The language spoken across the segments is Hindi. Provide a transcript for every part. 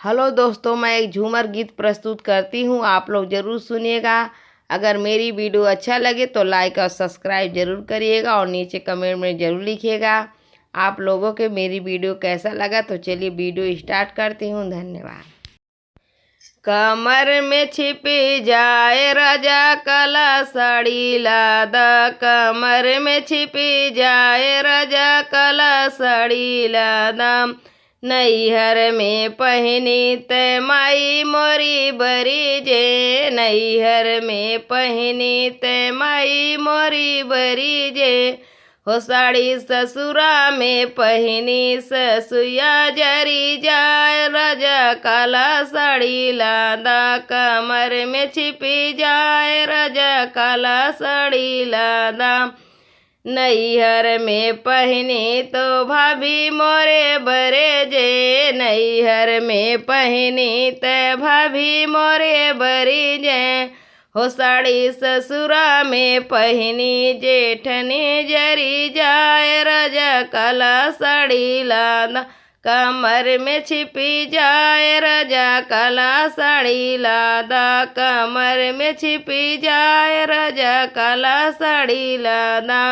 हेलो दोस्तों, मैं एक झूमर गीत प्रस्तुत करती हूँ, आप लोग ज़रूर सुनिएगा। अगर मेरी वीडियो अच्छा लगे तो लाइक और सब्सक्राइब ज़रूर करिएगा और नीचे कमेंट में ज़रूर लिखिएगा आप लोगों के मेरी वीडियो कैसा लगा। तो चलिए वीडियो स्टार्ट करती हूँ। धन्यवाद। कमर में छिपी जाए राजा काला साड़ी लादा, कमर में छिपी जाए राजा काला साड़ी लादा। नैहर में पहनी ते माई मोरी बरी जे, नैहर में पहनी ते माई मोरी बरी जे। हो साड़ी ससुरा में पहनी ससुया जरी जाए राजा काला साड़ी लादा, कमर में छिपी जाए राजा काला साड़ी लादा। नैहर में पहनी तो भाभी मोरे बरे जे, नैहर में पहनी ते भाभी मोरे बरी जे। हो साड़ी ससुरा में पहनी जेठनी जरी जाए राजा काला साड़ी लादा, कमर में छिपी जाए राजा काला साड़ी लादा, कमर में छिपी जाए राजा काला साड़ी लादा।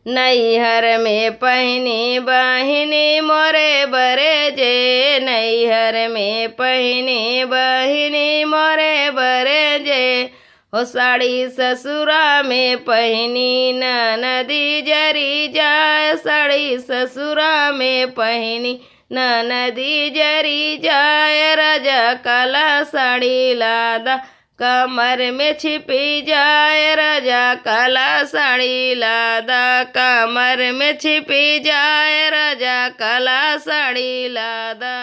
नैहर में पहनी बहिनी मोरे बरे जे, नैहर में पहनी बहिनी मोरे बरे जे। हो साड़ी ससुरा में पहनी ननदी जरी जाए, साड़ी ससुरा में पहनी ननदी जरी जाए राजा काला साड़ी लादा, कमर में छिपी जाए राजा काला साड़ी लादा, कमर में छिपी जाए राजा काला साड़ी लादा।